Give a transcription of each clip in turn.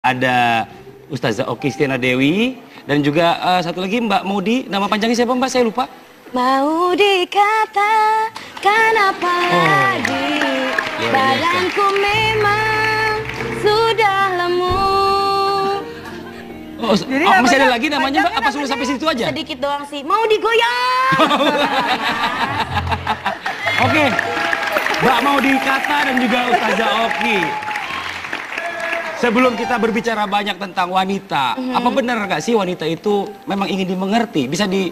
Ada Ustazah Oki Stiana Dewi dan juga satu lagi Mbak Maudi. Nama panjangnya siapa Mbak? Saya lupa. Mau dikatakan apa lagi, badanku memang sudah lemu. Jadi masih ada lagi namanya Mbak? Apa sudah sampai situ aja? Sedikit doang sih, mau digoyang. Oke, Mbak Maudi Kata dan juga Ustazah Oki. Sebelum kita berbicara banyak tentang wanita, apa benar nggak sih wanita itu memang ingin dimengerti? Bisa di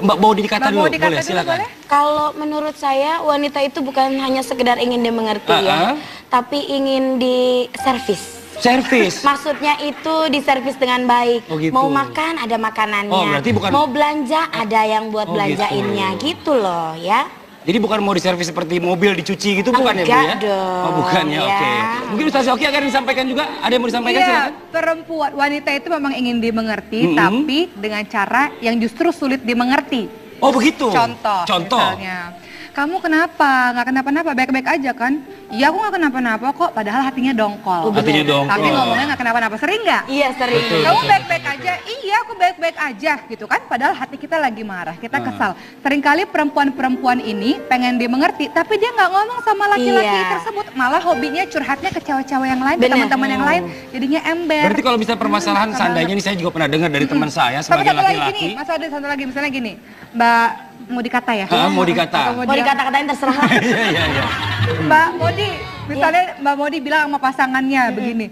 Mbak Maudi Kata dulu, boleh silakan. Kalau menurut saya wanita itu bukan hanya sekedar ingin dimengerti ya, tapi ingin diservis. Servis? Maksudnya itu diservis dengan baik. Oh, gitu. Mau makan ada makanannya. Oh, berarti bukan... Mau belanja ada yang buat belanjainnya gitu loh ya. Jadi bukan mau diservis seperti mobil dicuci gitu, bukan ya Bu ya? Dong, oh bukan ya, oke. Mungkin Ustazah Oki akan disampaikan juga, ada yang mau disampaikan silakan. Perempuan, wanita itu memang ingin dimengerti, tapi dengan cara yang justru sulit dimengerti. Oh begitu? Contoh. Misalnya, kamu kenapa? Nggak kenapa-napa, baik-baik aja kan? Iya aku nggak kenapa-napa kok, padahal hatinya dongkol. Hatinya dongkol. Tapi ngomongnya nggak kenapa-napa, sering nggak? Iya sering. Betul, kamu baik-baik aja, iya aku baik-baik aja gitu kan? Padahal hati kita lagi marah, kita kesal. Seringkali perempuan-perempuan ini pengen dimengerti, tapi dia nggak ngomong sama laki-laki tersebut. Malah hobinya curhatnya ke cewek-cewek yang lain, ke teman-teman yang lain, jadinya ember. Berarti kalau bisa permasalahan, seandainya ini saya juga pernah dengar dari teman saya sebagai laki-laki. Mas ada satu lagi, misalnya gini, Mbak mau dikata ya? Mau dikata. Mau dikata-katain terserah. Iya. Mbak Modi, misalnya Mbak Modi bilang sama pasangannya begini,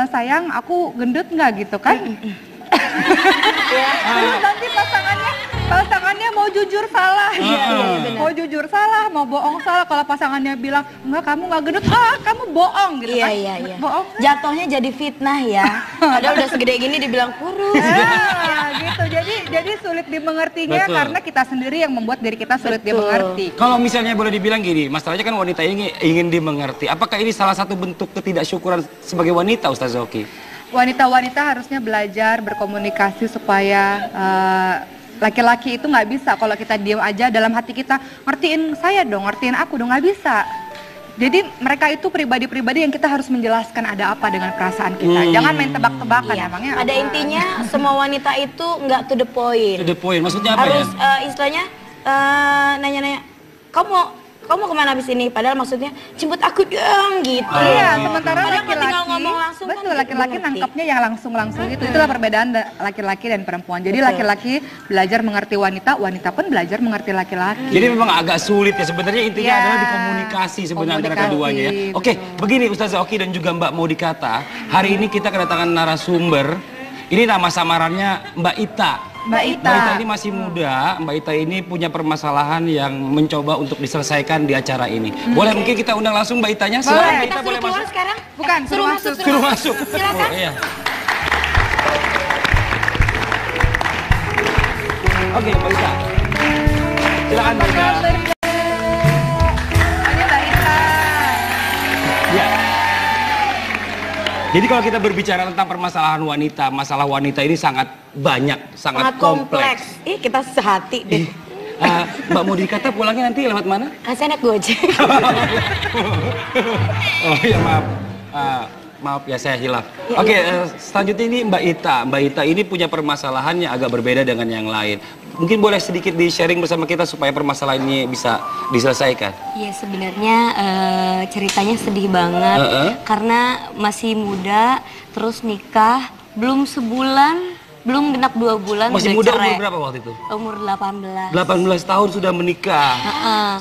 sayang aku gendut nggak gitu kan? Terus nanti pasangannya mau jujur salah, mau jujur salah, mau bohong salah. Kalau pasangannya bilang enggak kamu nggak gendut, kamu bohong gitu kan? Iya. Bohong. Jatuhnya jadi fitnah ya. Padahal udah segede gini dibilang kurus. Gitu. Jadi sulit dimengertinya karena kita sendiri yang membuat diri kita sulit dimengerti. Kalau misalnya boleh dibilang gini, masalahnya kan wanita ini ingin dimengerti. Apakah ini salah satu bentuk ketidaksyukuran sebagai wanita, Ustazah Oki? Wanita-wanita harusnya belajar berkomunikasi supaya laki-laki itu nggak bisa kalau kita diam aja dalam hati kita, ngertiin saya dong, ngertiin aku dong, nggak bisa. Jadi mereka itu pribadi-pribadi yang kita harus menjelaskan ada apa dengan perasaan kita. Jangan main tebak-tebakan emangnya. Pada intinya semua wanita itu nggak to the point. To the point, maksudnya apa harus, ya? Istilahnya nanya-nanya, kamu kemana habis ini? Padahal maksudnya jemput aku dong gitu. Iya, sementara laki-laki tinggal ngomong langsung betul, laki-laki nangkapnya yang langsung-langsung gitu. Itulah perbedaan laki-laki dan perempuan. Jadi laki-laki belajar mengerti wanita, wanita pun belajar mengerti laki-laki. Jadi memang agak sulit ya sebenarnya, intinya adalah di komunikasi sebenarnya antara keduanya ya. Oke, begini Ustazah Oki dan juga Mbak Maudi Kata, hari ini kita kedatangan narasumber. Ini nama samarannya Mbak Ita. Mbak Ita ini masih muda, Mbak Ita ini punya permasalahan yang mencoba untuk diselesaikan di acara ini. Boleh mungkin kita undang langsung Mbak Itanya? Silakan. Kita boleh masuk sekarang? Bukan, suruh masuk. Suruh masuk. Silakan. Iya. Oke, Mbak Ita. Silakan Mbak Ita. Jadi kalau kita berbicara tentang permasalahan wanita, masalah wanita ini sangat banyak, sangat kompleks. Kita sehati deh. Mbak Maudi Kata pulangnya nanti lewat mana? Saya naik Gojek. Oh iya maaf ya saya hilaf. Oke, selanjutnya ini Mbak Ita. Mbak Ita ini punya permasalahan yang agak berbeda dengan yang lain. Mungkin boleh sedikit di-sharing bersama kita supaya permasalahan ini bisa diselesaikan. Iya sebenarnya ceritanya sedih banget karena masih muda, terus nikah, belum sebulan, belum genap 2 bulan. Masih muda, umur berapa waktu itu? Umur 18. 18 tahun sudah menikah.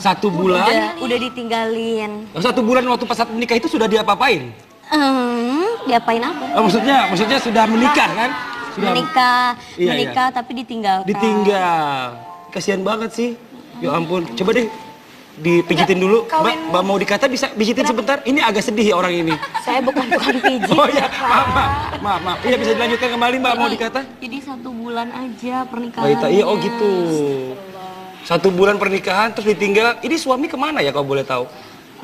1 bulan? Udah ditinggalin. 1 bulan waktu pas saat menikah itu sudah diapa-apain? Diapain apa? Maksudnya sudah menikah kan? Sudah menikah tapi ditinggalkan. Ditinggal. Kasihan banget sih. Ya ampun. Coba deh dipijitin dulu. Mbak Maudi Kata bisa pijitin sebentar? Ini agak sedih ya orang ini. Saya bukan pijit. Oh ya, maaf. Iya bisa dilanjutkan kembali Mbak Maudi Kata? Jadi 1 bulan aja pernikahan. Mbak Ita, iya oh gitu. 1 bulan pernikahan terus ditinggal. Ini suami kemana ya kalau boleh tahu?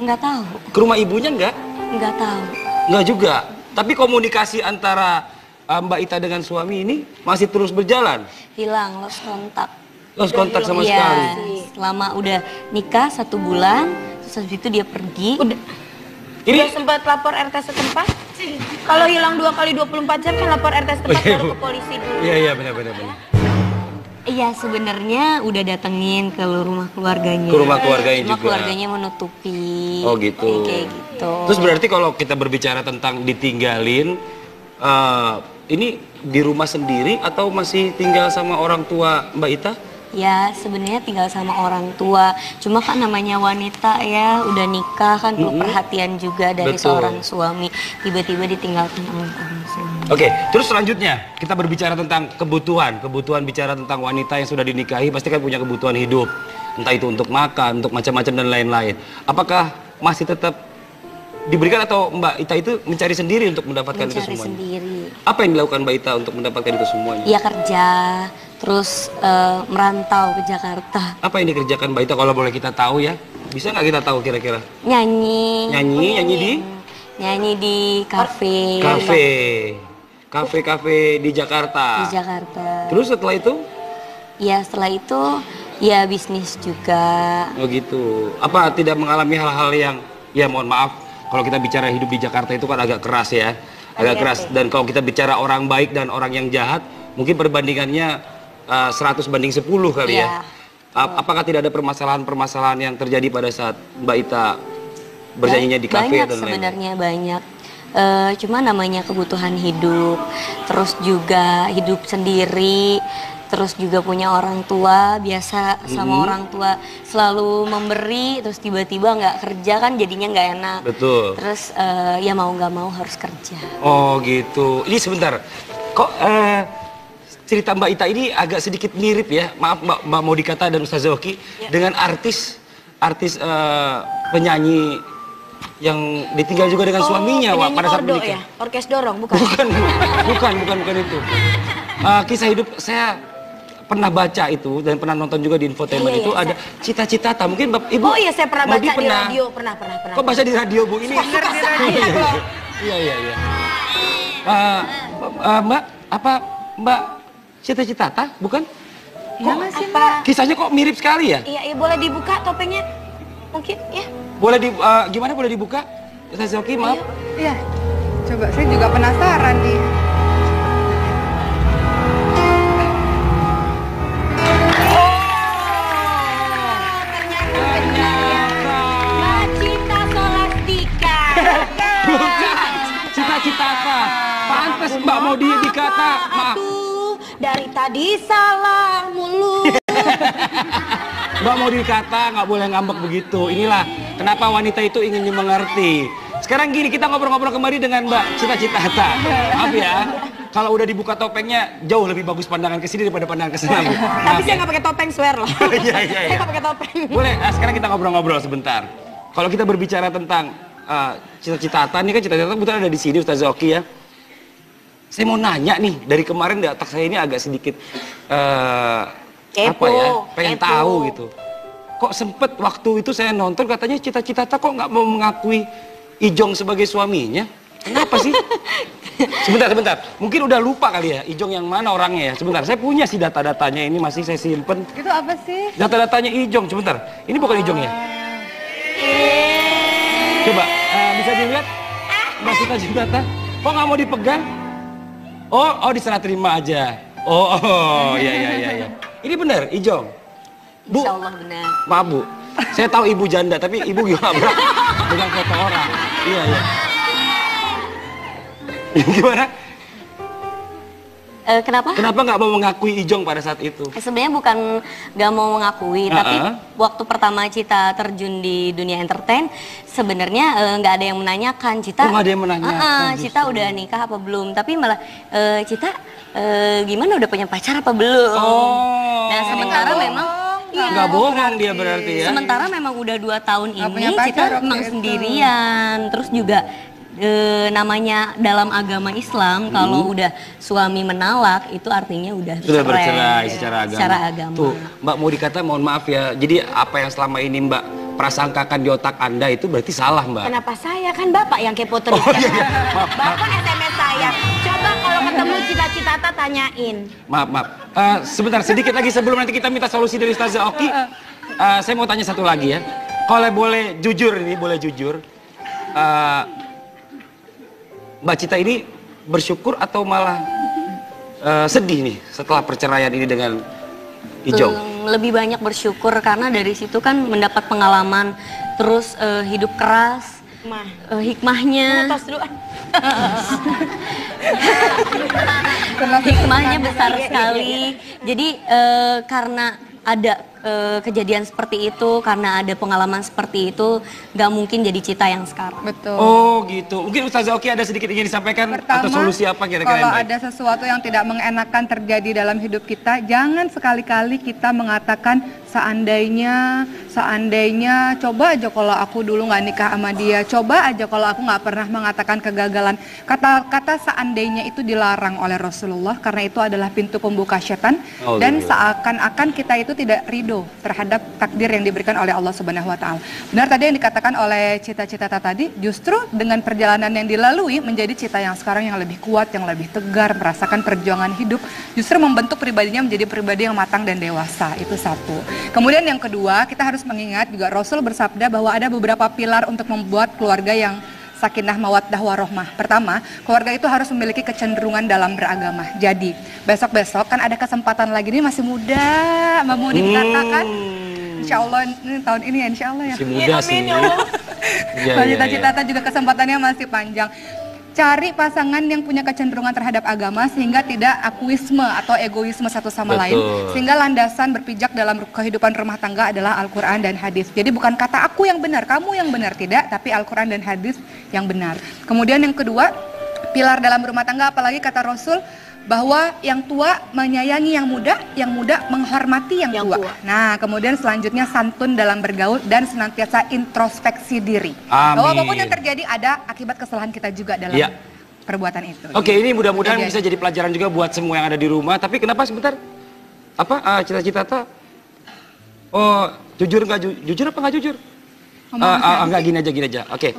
Nggak tahu. Ke rumah ibunya nggak? Nggak tahu. Nggak juga. Tapi komunikasi antara Mbak Ita dengan suami ini masih terus berjalan? Hilang, lost kontak. Lost kontak sama sekali? Selama udah nikah 1 bulan, terus habis itu dia pergi. Udah sempat lapor RT setempat? Kalau hilang 2 kali 24 jam kan lapor RT setempat baru ke polisi dulu. Iya benar. Iya sebenarnya udah datengin ke rumah keluarganya. Ke rumah keluarganya juga. Keluarganya menutupi. Oh gitu. Kayak gitu. Terus berarti kalau kita berbicara tentang ditinggalin, ini di rumah sendiri atau masih tinggal sama orang tua Mbak Ita? Ya sebenarnya tinggal sama orang tua. Cuma kan namanya wanita ya, udah nikah kan perlu perhatian juga dari seorang suami. Tiba-tiba ditinggalkan oleh orang suami. Oke, terus selanjutnya kita berbicara tentang kebutuhan. Kebutuhan bicara tentang wanita yang sudah dinikahi pasti kan punya kebutuhan hidup. Entah itu untuk makan, untuk macam-macam dan lain-lain. Apakah masih tetap diberikan atau Mbak Ita itu mencari sendiri untuk mendapatkan itu semuanya? Mencari sendiri. Apa yang dilakukan Mbak Ita untuk mendapatkan itu semuanya? Ya kerja, terus merantau ke Jakarta. Apa yang dikerjakan Mbak Ita kalau boleh kita tahu ya? Bisa nggak kita tahu kira-kira? Nyanyi. Nyanyi di? Nyanyi di kafe. Kafe di Jakarta. Di Jakarta. Terus setelah itu? Ya setelah itu ya bisnis juga. Oh gitu. Apa tidak mengalami hal-hal yang ya mohon maaf kalau kita bicara hidup di Jakarta itu kan agak keras ya. Agak keras. Dan kalau kita bicara orang baik dan orang yang jahat mungkin perbandingannya 100 banding 10 kali ya. Apakah tidak ada permasalahan-permasalahan yang terjadi pada saat Mbak Ita bernyanyinya di kafe dan lain-lain? Banyak sebenarnya banyak. Cuma namanya kebutuhan hidup, terus juga hidup sendiri, terus juga punya orang tua, biasa sama orang tua selalu memberi, terus tiba-tiba nggak kerja kan jadinya nggak enak. Betul. Terus ya mau nggak mau harus kerja. Oh gitu. Ini sebentar, kok cerita Mbak Ita ini agak sedikit mirip ya, maaf Mbak Modikata dan Ustazah Oki, dengan artis penyanyi yang ditinggal juga dengan suaminya pada saat menikah. Ya? Orkes Dorong, bukan? Bukan itu. Kisah hidup saya pernah baca itu dan pernah nonton juga di infotainment itu ada cita-cita. Mungkin Ibu. Oh iya, saya pernah baca di radio, pernah. Kok baca di radio Bu ini? Suka di radio. Iya. Mbak cita-cita bukan? Iya nggak sih Mbak? Kisahnya kok mirip sekali ya? Iya, boleh dibuka topengnya? Mungkin ya. Boleh gimana boleh dibuka? Ustazah Oki, maaf. Iya. Coba saya juga penasaran nih. Cita-cita pantes Mbak mau dikata maaf. Dari tadi salah mulu. Mbak mau dikata nggak boleh ngambek begitu. Inilah kenapa wanita itu ingin dimengerti. Sekarang gini, kita ngobrol-ngobrol kembali dengan Mbak Cita-Cita. Maaf ya, kalau udah dibuka topengnya jauh lebih bagus pandangan ke sini daripada pandangan ke sana. Tapi saya nggak pakai topeng, swear loh. Iya. Saya nggak pakai topeng. Boleh, sekarang kita ngobrol-ngobrol sebentar. Kalau kita berbicara tentang Cita-Cita, ini kan Cita-Cita kebetulan ada di sini Ustazah Oki ya. Saya mau nanya nih, dari kemarin di otak saya ini agak sedikit pengen tahu gitu. Kok sempet waktu itu saya nonton katanya Cita-Cita kok nggak mau mengakui Ijong sebagai suaminya? Kenapa sih? Sebentar. Mungkin udah lupa kali ya Ijong yang mana orangnya ya. Sebentar, saya punya sih data-datanya ini masih saya simpen. Itu apa sih? Data-datanya Ijong, sebentar. Ini bukan Ijong ya? Coba, bisa dilihat? Mbak Cita-Cita, kok nggak mau dipegang? Oh, diserah terima aja. Oh, iya. Ini benar, Ijong. Bu, Insya Allah benar. Maaf Bu, saya tahu ibu janda, tapi ibu gimana dengan foto orang? Iya. Gimana? Kenapa? Kenapa nggak mau mengakui Ijong pada saat itu? Sebenarnya bukan nggak mau mengakui, tapi waktu pertama Cita terjun di dunia entertain, sebenarnya nggak ada yang menanyakan Cita. Nggak ada yang menanyakan. Cita udah nikah apa belum? Tapi malah Cita gimana udah punya pacar apa belum? Nah sementara memang nggak bohong dia berarti ya. Sementara memang udah 2 tahun ini Cita memang sendirian, terus juga namanya dalam agama Islam kalau udah suami menalak itu artinya udah sudah bercerai secara agama. Tuh, Mbak mau dikata mohon maaf ya. Jadi apa yang selama ini Mbak prasangkakan di otak Anda itu berarti salah Mbak. Kenapa saya? Kan Bapak yang kepo terus. Bapak SMS saya. Coba kalau ketemu Cita-Cita tanyain. Maaf. Sebentar sedikit lagi sebelum nanti kita minta solusi dari Ustazah Oki. Saya mau tanya satu lagi ya. Kalau boleh jujur ini, boleh jujur. Mbak Cita ini bersyukur atau malah sedih nih setelah perceraian ini dengan Ijong? Lebih banyak bersyukur karena dari situ kan mendapat pengalaman, terus hidup keras, hikmahnya. Hikmahnya besar sekali. Jadi karena ada kejadian seperti itu, karena ada pengalaman seperti itu, nggak mungkin jadi Cita yang sekarang. Betul. Oh gitu. Mungkin Ustazah Oki ada sedikit ingin disampaikan. Pertama, atau solusi apa kira-kira? Kalau ada sesuatu yang tidak mengenakan terjadi dalam hidup kita, jangan sekali-kali kita mengatakan seandainya, coba aja kalau aku dulu nggak nikah sama dia, coba aja kalau aku nggak pernah mengatakan kegagalan. Kata-kata seandainya itu dilarang oleh Rasulullah karena itu adalah pintu pembuka setan, dan seakan-akan kita itu tidak ridho terhadap takdir yang diberikan oleh Allah Subhanahu wa taala. Benar tadi yang dikatakan oleh Cita-Cita tadi, justru dengan perjalanan yang dilalui menjadi Cita yang sekarang yang lebih kuat, yang lebih tegar, merasakan perjuangan hidup, justru membentuk pribadinya menjadi pribadi yang matang dan dewasa. Itu satu. Kemudian yang kedua, kita harus mengingat juga Rasul bersabda bahwa ada beberapa pilar untuk membuat keluarga yang sakinah mawaddah warohmah. Pertama, keluarga itu harus memiliki kecenderungan dalam beragama. Jadi, besok-besok kan ada kesempatan lagi, ini masih muda, Mbak Mudi dikatakan. Insya Allah ini tahun ini ya, insya Allah ya. Masih muda sih. Cita-cita juga kesempatannya masih panjang. Cari pasangan yang punya kecenderungan terhadap agama sehingga tidak akuisme atau egoisme satu sama lain. Sehingga landasan berpijak dalam kehidupan rumah tangga adalah Al-Quran dan hadis. Jadi bukan kata aku yang benar, kamu yang benar, tidak, tapi Al-Quran dan hadis yang benar. Kemudian yang kedua, pilar dalam rumah tangga, apalagi kata Rasul, bahwa yang tua menyayangi yang muda menghormati yang tua. Nah, kemudian selanjutnya santun dalam bergaul dan senantiasa introspeksi diri. Amin. Bahwa apapun yang terjadi ada akibat kesalahan kita juga dalam perbuatan itu. Oke, ini mudah-mudahan bisa jadi pelajaran juga buat semua yang ada di rumah. Tapi kenapa sebentar? Apa Cita-Cita? Oh, jujur nggak jujur apa nggak jujur? Enggak, gini aja. Oke.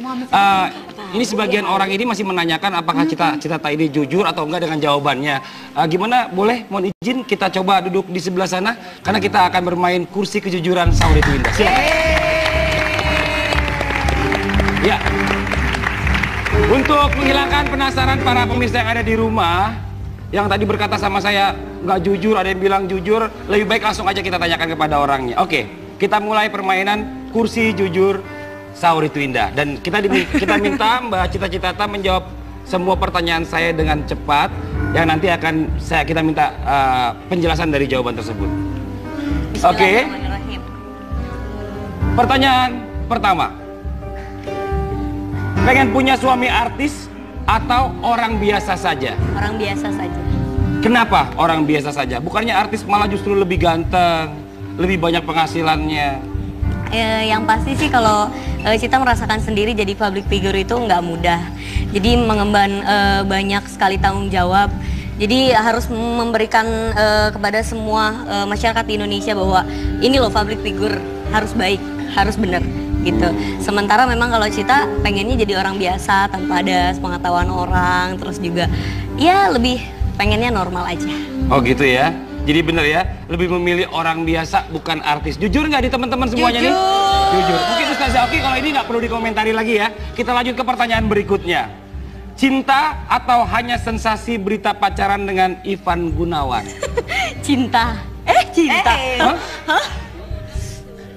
Ini sebagian orang ini masih menanyakan apakah Cita-Cita ini jujur atau enggak dengan jawabannya. Gimana? Boleh? Mohon izin kita coba duduk di sebelah sana karena kita akan bermain kursi kejujuran Sahur Itu Indah. Silakan. Ya. Untuk menghilangkan penasaran para pemirsa yang ada di rumah yang tadi berkata sama saya nggak jujur, ada yang bilang jujur, lebih baik langsung aja kita tanyakan kepada orangnya. Oke. Kita mulai permainan kursi jujur Sahur Itu Indah, dan kita minta Mbak Cita-Cita menjawab semua pertanyaan saya dengan cepat, yang nanti akan kita minta penjelasan dari jawaban tersebut. Oke. Pertanyaan pertama, pengen punya suami artis atau orang biasa saja? Orang biasa saja. Kenapa orang biasa saja? Bukannya artis malah justru lebih ganteng, lebih banyak penghasilannya? Yang pasti sih kalau Cita merasakan sendiri jadi public figure itu nggak mudah. Jadi mengemban banyak sekali tanggung jawab. Jadi harus memberikan kepada semua masyarakat di Indonesia bahwa ini loh public figure harus baik, harus benar gitu. Sementara memang kalau Cita pengennya jadi orang biasa tanpa ada sepengetahuan orang, terus juga ya lebih pengennya normal aja. Oh gitu ya. Jadi bener ya, lebih memilih orang biasa bukan artis. Jujur nggak di teman-teman semuanya nih? Jujur. Mungkin Ustazah Oki kalau ini nggak perlu dikomentari lagi ya. Kita lanjut ke pertanyaan berikutnya. Cinta atau hanya sensasi berita pacaran dengan Ivan Gunawan? Cinta. Cinta. Hah?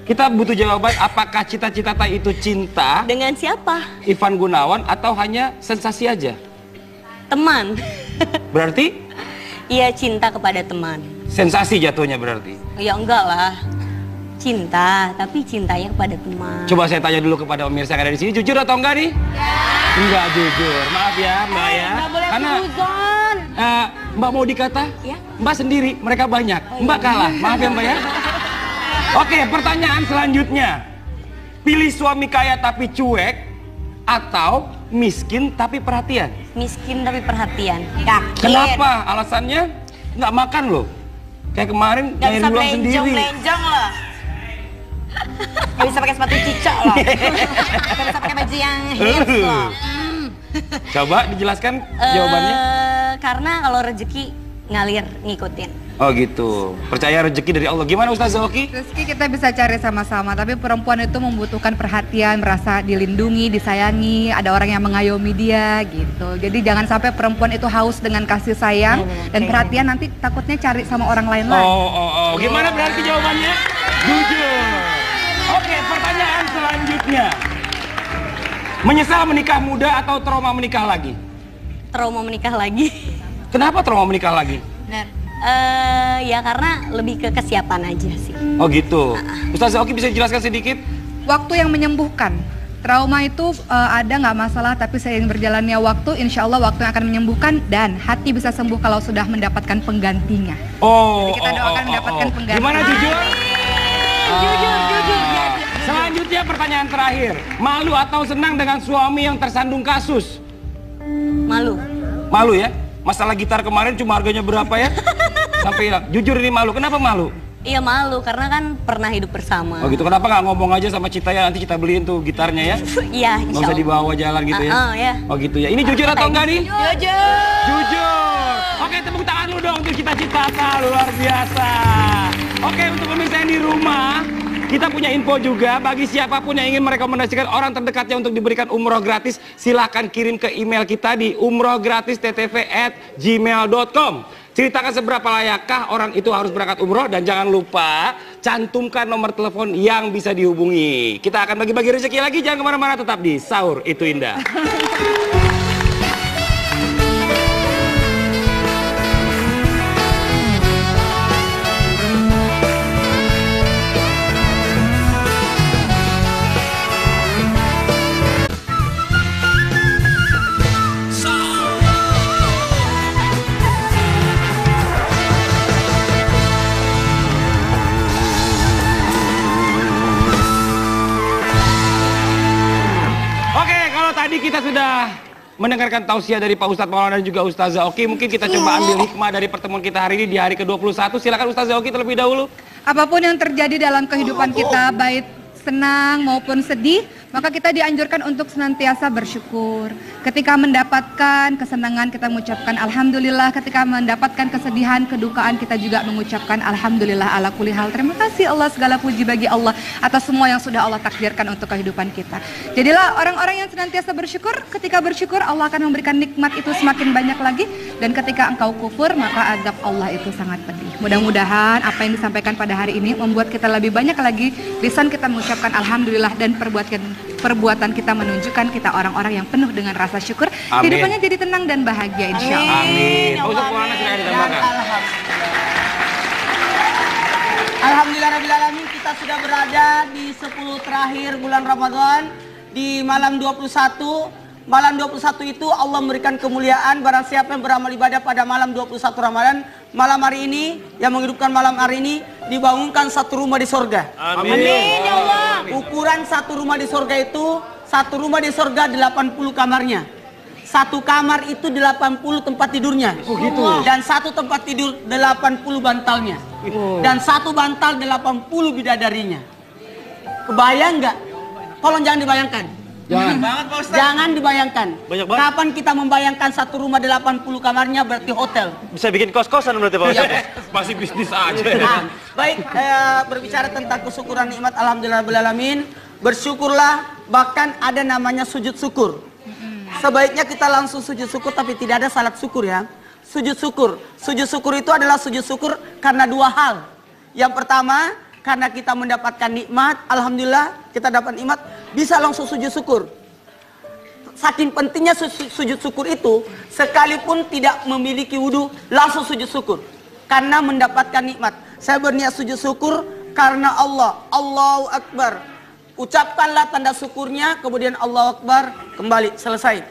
Kita butuh jawaban, apakah Cita-Cita itu cinta dengan siapa? Ivan Gunawan atau hanya sensasi aja? Teman. Berarti? Iya, cinta kepada teman. Sensasi jatuhnya berarti? Ya enggak lah. Cinta, tapi cintanya kepada teman. Coba saya tanya dulu kepada pemirsa yang ada di sini, jujur atau enggak nih? Ya. Enggak jujur. Maaf ya, Mbak ya. Karena Mbak mau dikata, ya? Mbak sendiri, mereka banyak. Mbak kalah. Maaf ya, Mbak ya. Oke, pertanyaan selanjutnya. Pilih suami kaya tapi cuek atau miskin tapi perhatian? Miskin tapi perhatian. Yakin. Kenapa? Alasannya nggak makan loh. Kayak kemarin nyari uang sendiri. Lenjong loh. Gak bisa pakai sepatu cicak loh. Gak bisa pakai baju yang heels loh. Coba dijelaskan jawabannya. Karena kalau rezeki ngalir ngikutin. Oh gitu, percaya rezeki dari Allah. Gimana Ustazah Oki? Rezeki kita bisa cari sama-sama, tapi perempuan itu membutuhkan perhatian, merasa dilindungi, disayangi, ada orang yang mengayomi dia gitu. Jadi jangan sampai perempuan itu haus dengan kasih sayang dan perhatian, nanti takutnya cari sama orang lain lagi. Gimana berarti jawabannya? Jujur. Oke, pertanyaan selanjutnya. Menyesal menikah muda atau trauma menikah lagi? Trauma menikah lagi. Kenapa trauma menikah lagi? Benar. Ya karena lebih ke kesiapan aja sih. Oh gitu. Ustazah Oki bisa jelaskan sedikit? Waktu yang menyembuhkan. Trauma itu ada nggak masalah, tapi seiring berjalannya waktu, insya Allah waktu yang akan menyembuhkan dan hati bisa sembuh kalau sudah mendapatkan penggantinya. Jadi kita doakan mendapatkan penggantinya. Gimana jujur? Jujur. Selanjutnya pertanyaan terakhir. Malu atau senang dengan suami yang tersandung kasus? Malu. Malu ya? Masalah gitar kemarin cuma harganya berapa ya? Sampai hilang. Jujur ini malu. Kenapa malu? Iya malu karena kan pernah hidup bersama. Oh gitu. Kenapa nggak ngomong aja sama Cita ya, nanti kita beliin tuh gitarnya ya? Iya. Nggak usah dibawa jalan gitu ya? Ya. Oh gitu ya. Ini jujur atau enggak nih? Jujur. Oke, tepuk tangan lu dong untuk Cita-Cita, luar biasa. Oke, untuk pemirsa yang di rumah, kita punya info juga bagi siapapun yang ingin merekomendasikan orang terdekatnya untuk diberikan umroh gratis, silahkan kirim ke email kita di umrohgratistrtv@gmail.com. Ceritakan seberapa layakkah orang itu harus berangkat umroh, dan jangan lupa cantumkan nomor telepon yang bisa dihubungi. Kita akan bagi-bagi rezeki lagi, jangan kemana-mana, tetap di Sahur Itu Indah. Tadi kita sudah mendengarkan tausiah dari Pak Ustadz Maulana dan juga Ustazah Oki. Mungkin kita coba ambil hikmah dari pertemuan kita hari ini di hari ke-21. Silakan Ustazah Oki terlebih dahulu. Apapun yang terjadi dalam kehidupan kita, baik senang maupun sedih, maka kita dianjurkan untuk senantiasa bersyukur. Ketika mendapatkan kesenangan kita mengucapkan alhamdulillah, ketika mendapatkan kesedihan, kedukaan kita juga mengucapkan alhamdulillah ala kulli hal. Terima kasih Allah, segala puji bagi Allah atas semua yang sudah Allah takdirkan untuk kehidupan kita. Jadilah orang-orang yang senantiasa bersyukur. Ketika bersyukur Allah akan memberikan nikmat itu semakin banyak lagi, dan ketika engkau kufur maka azab Allah itu sangat pedih. Mudah-mudahan apa yang disampaikan pada hari ini membuat kita lebih banyak lagi lisan kita mengucapkan alhamdulillah, dan perbuatan kita menunjukkan kita orang-orang yang penuh dengan rasa syukur. Amin. Kehidupannya jadi tenang dan bahagia insya Allah. Amin. Pak Ustadz Maulana sudah ditambahkan. Alhamdulillahirrahmanirrahim, kita sudah berada di 10 terakhir bulan Ramadan, di malam 21. Malam 21 itu Allah memberikan kemuliaan barang siapa yang beramal ibadah pada malam 21 Ramadan. Malam hari ini, yang menghidupkan malam hari ini, dibangunkan satu rumah di sorga. Amin. Ya Allah. Ukuran satu rumah di sorga itu, satu rumah di sorga 80 kamarnya. Satu kamar itu 80 tempat tidurnya. Oh gitu. Dan satu tempat tidur 80 bantalnya. Dan satu bantal 80 bidadarinya. Kebayang nggak? Tolong jangan dibayangkan. Jangan. Jangan dibayangkan. Banyak banget. Kapan kita membayangkan satu rumah 80 kamarnya berarti hotel. Bisa bikin kos-kosan berarti Pak Ustadz. Masih bisnis aja. Nah, baik, berbicara tentang kesyukuran nikmat alhamdulillahirrahmanirrahim, bersyukurlah, bahkan ada namanya sujud syukur. Sebaiknya kita langsung sujud syukur, tapi tidak ada salat syukur ya. Sujud syukur. Sujud syukur itu adalah sujud syukur karena dua hal. Yang pertama, karena kita mendapatkan nikmat, alhamdulillah kita dapat nikmat, bisa langsung sujud syukur. Saking pentingnya sujud syukur itu, sekalipun tidak memiliki wudhu, langsung sujud syukur. Karena mendapatkan nikmat. Saya berniat sujud syukur karena Allah. Allahu Akbar. Ucapkanlah tanda syukurnya, kemudian Allahu Akbar, kembali, selesai.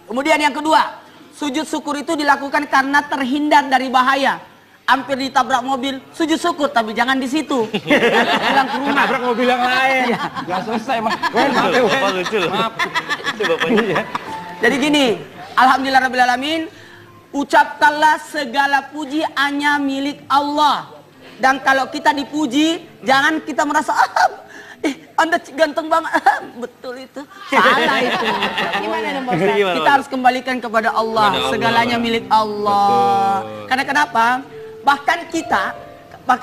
Kemudian yang kedua, sujud syukur itu dilakukan karena terhindar dari bahaya. Hampir ditabrak mobil, sujud syukur, tapi jangan di situ. Pulang ke rumah. Tabrak mobil yang lain. Gak selesai, Mas. Bapak lucu loh. Maaf. Itu bapaknya ya. Jadi gini, alhamdulillahirrahmanirrahim, ucapkanlah segala puji hanya milik Allah. Dan kalau kita dipuji, jangan kita merasa, Anda ganteng banget. Betul itu. Salah itu. Gimana dong Pak Ustadz? Kita harus kembalikan kepada Allah. Segalanya milik Allah. Karena kenapa? Bahkan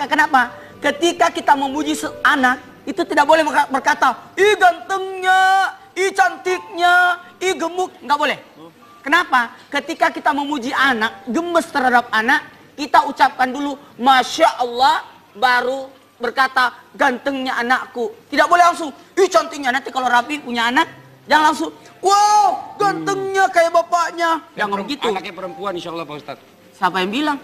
kenapa? Ketika kita memuji anak, itu tidak boleh berkata, ih gantengnya, ih cantiknya, ih gemuk. Nggak boleh. Kenapa? Ketika kita memuji anak, gemes terhadap anak, kita ucapkan dulu, Masya Allah, baru berkata, gantengnya anakku. Tidak boleh langsung, ih cantiknya. Nanti kalau Rafi punya anak, jangan langsung, wow, gantengnya kayak bapaknya. Jangan begitu. Anaknya perempuan insya Allah Pak Ustadz. Siapa yang bilang?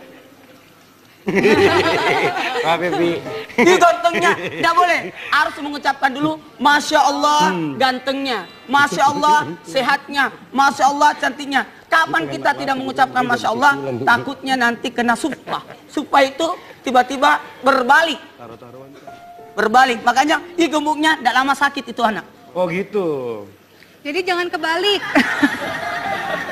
Pak Febi. Ih gantengnya, tidak boleh. Harus mengucapkan dulu, Masya Allah gantengnya, Masya Allah sehatnya, Masya Allah cantiknya. Kapan kita tidak mengucapkan Masya Allah, takutnya nanti kena sumpah. Sumpah itu tiba-tiba berbalik. Makanya, ih gemuknya, tidak lama sakit itu anak. Oh gitu. Jadi jangan kebalik.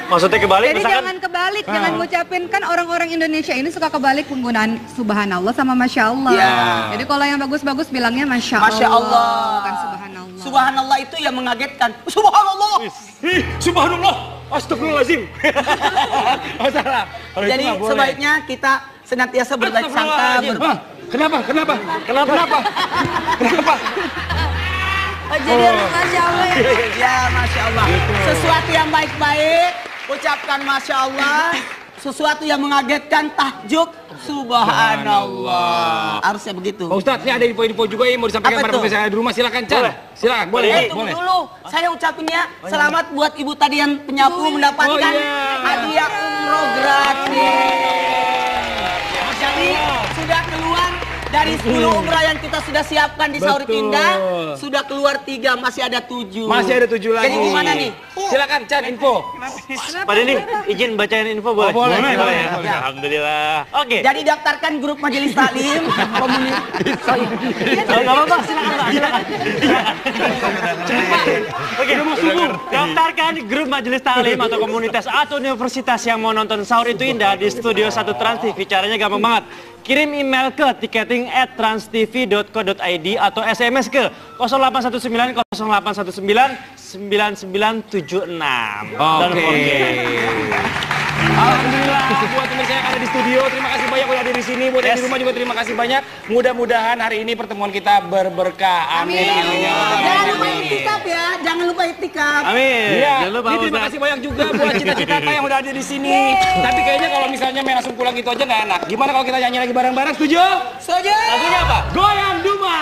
Maksudnya kebalik, Jadi misalkan jangan kebalik, jangan ngucapin, kan orang-orang Indonesia ini suka kebalik penggunaan subhanallah sama masya Allah. Ya. Jadi kalau yang bagus-bagus bilangnya masya Masya Allah. bukan subhanallah. Subhanallah itu yang mengagetkan. Subhanallah. Subhanallah. Astagfirullahaladzim. Oh salah. Kalau Jadi itu nggak boleh. sebaiknya kita senantiasa berbaik sangka. Hah? Kenapa? Oh, jadi harus Masya Allah ya? Ya Masya Allah. Sesuatu yang baik-baik, ucapkan Masya Allah. Sesuatu yang mengagetkan, tahjuk, Subhanallah. Harusnya begitu. Pak Ustadz, ini ada info-info juga yang mau disampaikan Apa pada itu? pemirsa yang ada di rumah. Silakan, Chan. Silakan, boleh. Tunggu dulu. Saya ucapinnya selamat buat ibu tadi yang penyapu mendapatkan hadiah umroh gratis. Jadi sudah keluar dari 10 umrah yang kita sudah siapkan di Sauri Indah, sudah keluar 3, masih ada 7. Masih ada 7 lagi. Jadi gimana nih? Silakan, Chan, info. Pak Denny, izin bacain info boleh? Boleh. Ya. Alhamdulillah. Oke. Jadi daftarkan grup Majelis Taklim komunitas. Nggak apa-apa, silakan. Oke, daftarkan grup Majelis Taklim atau komunitas atau universitas yang mau nonton Sahur Itu Indah di Studio 1 Trans TV. Caranya gampang banget. Kirim email ke ticketing@transtv.co.id atau SMS ke 0819 0819 9976. Oke. Alhamdulillah buat pemirsa yang ada di studio, terima kasih banyak udah hadir di sini. Buat yang di rumah juga terima kasih banyak. Mudah-mudahan hari ini pertemuan kita berberkah. Amin. Jangan lupa itikaf ya, jangan lupa itikaf. Amin. Iya, Jangan lupa, ini terima Ustaz. kasih banyak juga buat cita-cita yang udah ada di sini. Tapi kayaknya kalau misalnya main langsung pulang gitu aja nggak enak. Gimana kalau kita nyanyi lagi bareng-bareng? Setuju? Setuju. Lagunya apa? Goyang Duma.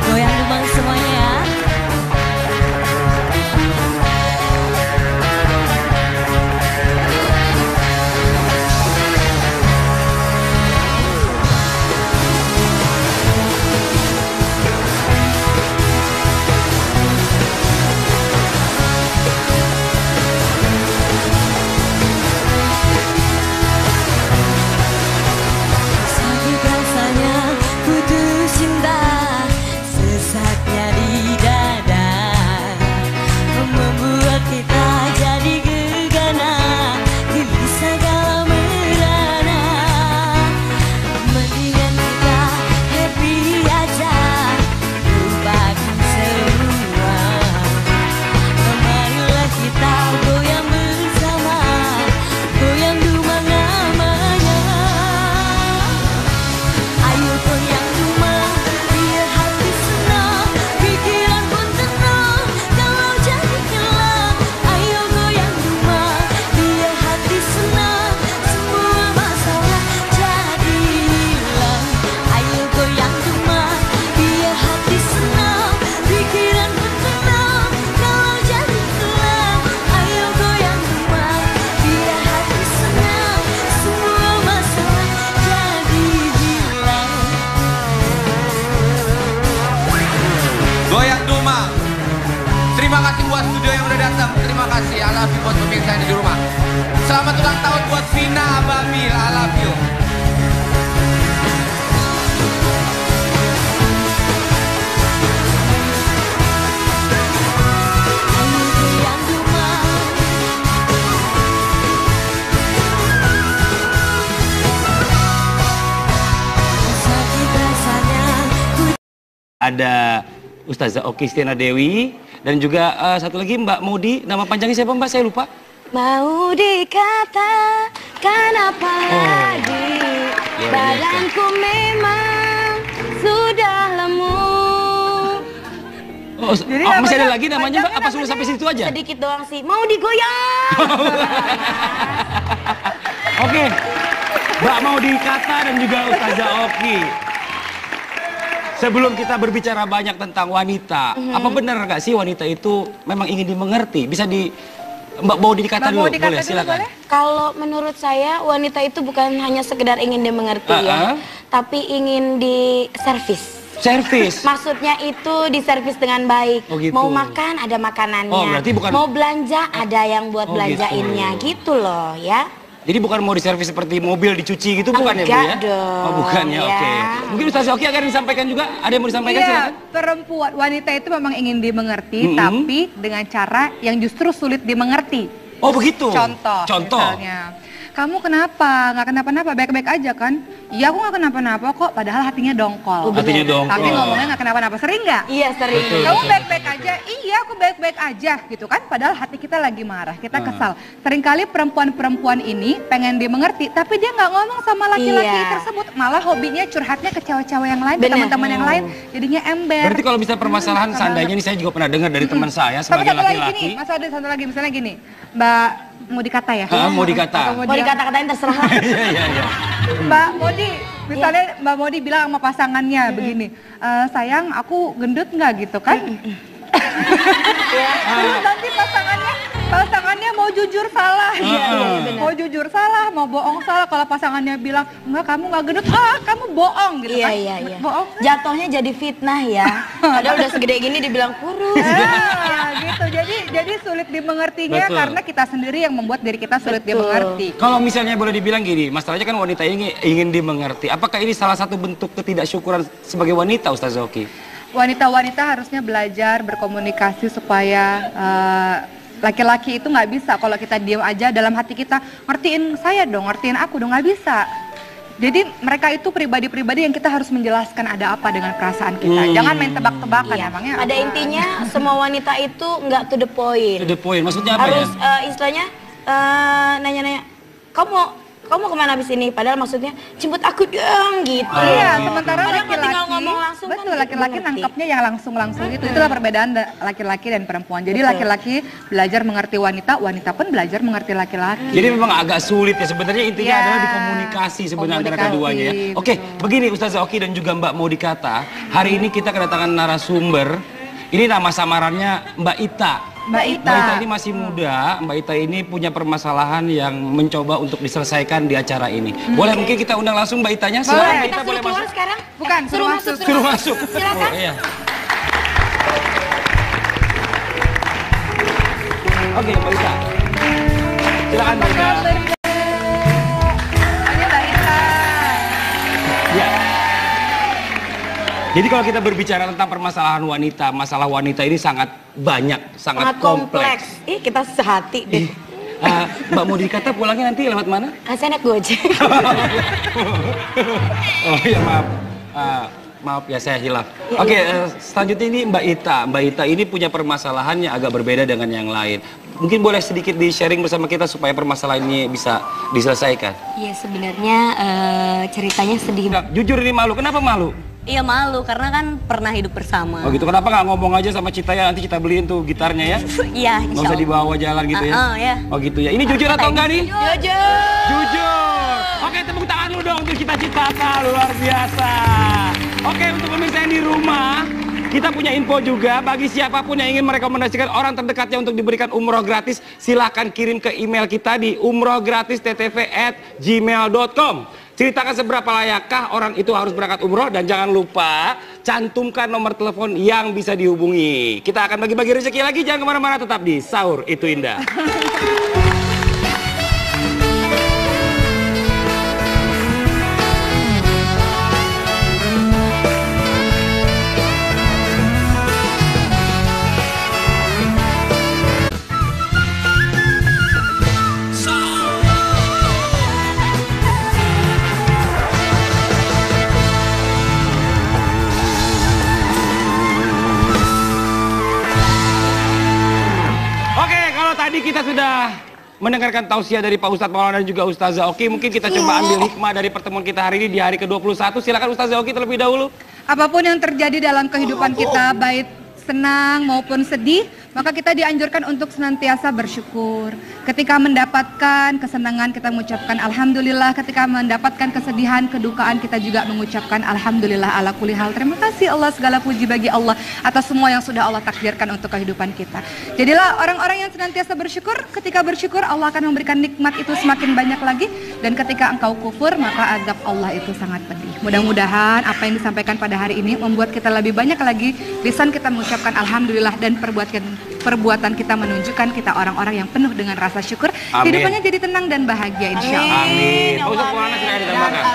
Goyang dumang semuanya ya. Sakit rasanya putus cinta, sesaknya di dada, membuat kita jadi gegana, gelisah kalau merana. Mendingan kita happy aja, lupakan semua. Marilah kita goyang bersama, goyang dumang namanya. Ayo goyang dumang, biar hati senang, pikiran pun tenang, kalau jadi hilang. Ayo goyang dumang, biar hati senang, semua masalah jadi hilang. Ayo goyang dumang, biar hati senang, pikiran pun tenang, kalau jadi hilang. Ayo goyang dumang, biar hati senang, semua masalah jadi hilang. Goyang Dumang. Terima kasih buat studio yang udah datang. Terima kasih. I love you buat pemirsa yang ada di rumah. Selamat ulang tahun buat Vina Ababil. I love you. Ayo goyang dumang, ada Ustazah Oki Stiana Dewi, dan juga satu lagi Mbak Maudi. Nama panjangnya siapa Mbak? Saya lupa. Mau dikatakan apa lagi, badanku memang sudah lemu. Masih ada lagi namanya Mbak? Apa sudah sampai situ aja? Sedikit doang sih, mau digoyang. Oke, Mbak Maudi Kata dan juga Ustazah Oki. Sebelum kita berbicara banyak tentang wanita, apa benar nggak sih wanita itu memang ingin dimengerti? Bisa di Mbak Maudi Kata dulu, boleh silakan. Kalau menurut saya wanita itu bukan hanya sekedar ingin dimengerti ya, tapi ingin diservis. Servis? Maksudnya itu diservis dengan baik. Oh, gitu. Mau makan ada makanannya. Oh, berarti bukan... Mau belanja ada yang buat belanjainnya gitu loh ya. Jadi bukan mau diservis seperti mobil dicuci gitu, bukan ya Bu ya? Dong, oh bukan ya, oke. Mungkin Ustazah Oki akan disampaikan juga, ada yang mau disampaikan? Iya, perempuan, wanita itu memang ingin dimengerti, tapi dengan cara yang justru sulit dimengerti. Oh begitu? Contoh. Misalnya, kamu kenapa? Nggak kenapa-napa, baik-baik aja kan? Iya aku nggak kenapa-napa kok, padahal hatinya dongkol. Hatinya dongkol. Tapi ngomongnya nggak kenapa-napa, sering nggak? Iya sering. Betul, kamu baik-baik aja, iya aku baik-baik aja gitu kan? Padahal hati kita lagi marah, kita kesal. Seringkali perempuan-perempuan ini pengen dimengerti, tapi dia nggak ngomong sama laki-laki tersebut. Malah hobinya curhatnya ke cewek-cewek yang lain, ke teman-teman yang lain, jadinya ember. Berarti kalau bisa permasalahan seandainya ini saya juga pernah dengar dari teman saya sebagai laki-laki. Satu lagi, misalnya gini, Mbak mau dikata ya? Mau dikata. Mau dikata-katain terserah. Iya. Mbak Modi, misalnya Mbak Modi bilang sama pasangannya begini, sayang aku gendut nggak gitu kan? Terus nanti pasangannya mau jujur salah, mau jujur salah, mau bohong salah. Kalau pasangannya bilang enggak kamu nggak gendut, kamu bohong gitu kan? Iya. Bohong. Jatuhnya jadi fitnah ya. Padahal udah segede gini dibilang kurus. Gitu. Jadi sulit dimengertinya karena kita sendiri yang membuat diri kita sulit dimengerti. Kalau misalnya boleh dibilang gini, masalahnya kan wanita ini ingin dimengerti. Apakah ini salah satu bentuk ketidaksyukuran sebagai wanita, Ustazah Oki? Wanita-wanita harusnya belajar berkomunikasi supaya laki-laki itu nggak bisa kalau kita diam aja dalam hati kita, ngertiin saya dong, ngertiin aku dong, nggak bisa. Jadi mereka itu pribadi-pribadi yang kita harus menjelaskan ada apa dengan perasaan kita. Jangan main tebak-tebakan emangnya. Pada intinya semua wanita itu nggak to the point. To the point, maksudnya apa harus, ya? Istilahnya nanya-nanya, kamu kemana habis ini? Padahal maksudnya jemput aku dong gitu. Iya, sementara laki-laki tinggal ngomong langsung betul, kan laki-laki nangkapnya yang langsung gitu. Itulah perbedaan laki-laki dan perempuan. Jadi laki-laki belajar mengerti wanita, wanita pun belajar mengerti laki-laki. Jadi memang agak sulit ya sebenarnya, intinya adalah di komunikasi sebenarnya antara keduanya ya. Oke, begini Ustazah Oki dan juga Mbak Maudi Kata, hari ini kita kedatangan narasumber. Ini nama samarannya Mbak Ita. Mbak Ita ini masih muda, Mbak Ita ini punya permasalahan yang mencoba untuk diselesaikan di acara ini. Boleh mungkin kita undang langsung Mbak Itanya? Boleh, kita boleh masuk sekarang? Bukan, suruh masuk. Silakan. Iya. Oke, Mbak Ita. Silakan Mbak Ita. Ya. Jadi kalau kita berbicara tentang permasalahan wanita, masalah wanita ini sangat banyak, sangat kompleks. Ih, kita sehati deh. Mbak Maudi Kata pulangnya nanti lewat mana? Saya naik Gojek. Oh ya maaf ya saya hilaf. Oke, selanjutnya ini Mbak Ita. Mbak Ita ini punya permasalahan yang agak berbeda dengan yang lain. Mungkin boleh sedikit di-sharing bersama kita supaya permasalahan ini bisa diselesaikan. Iya sebenarnya ceritanya sedih. Jujur ini malu, kenapa malu? Iya malu karena kan pernah hidup bersama. Oh gitu, kenapa nggak ngomong aja sama Cita ya, nanti kita beliin tuh gitarnya ya? Iya, nggak usah dibawa jalan gitu ya? Ya. Oh gitu ya, ini jujur atau enggak nih? Jujur. Jujur. Oke, tepuk tangan dulu dong untuk Cita-Cita, luar biasa. Oke, untuk pemirsa yang di rumah, kita punya info juga bagi siapapun yang ingin merekomendasikan orang terdekatnya untuk diberikan umroh gratis, silahkan kirim ke email kita di umrohgratistrtv@gmail.com. Ceritakan seberapa layakkah orang itu harus berangkat umroh, dan jangan lupa cantumkan nomor telepon yang bisa dihubungi. Kita akan bagi-bagi rezeki lagi, jangan kemana-mana, tetap di Sahur Itu Indah. Tadi kita sudah mendengarkan tausiah dari Pak Ustadz Maulana dan juga Ustazah Oki. Mungkin kita coba ambil hikmah dari pertemuan kita hari ini di hari ke-21. Silakan Ustazah Oki terlebih dahulu. Apapun yang terjadi dalam kehidupan kita, baik senang maupun sedih, maka kita dianjurkan untuk senantiasa bersyukur. Ketika mendapatkan kesenangan, kita mengucapkan alhamdulillah. Ketika mendapatkan kesedihan, kedukaan, kita juga mengucapkan alhamdulillah ala kulli hal. Terima kasih Allah, segala puji bagi Allah atas semua yang sudah Allah takdirkan untuk kehidupan kita. Jadilah orang-orang yang senantiasa bersyukur. Ketika bersyukur, Allah akan memberikan nikmat itu semakin banyak lagi. Dan ketika engkau kufur, maka azab Allah itu sangat pedih. Mudah-mudahan apa yang disampaikan pada hari ini membuat kita lebih banyak lagi lisan kita mengucapkan alhamdulillah, dan perbuatan kita menunjukkan kita orang-orang yang penuh dengan rasa syukur. Amin. Hidupnya jadi tenang dan bahagia insya Allah. Amin. Ustadz Maulana sudah ditambahkan.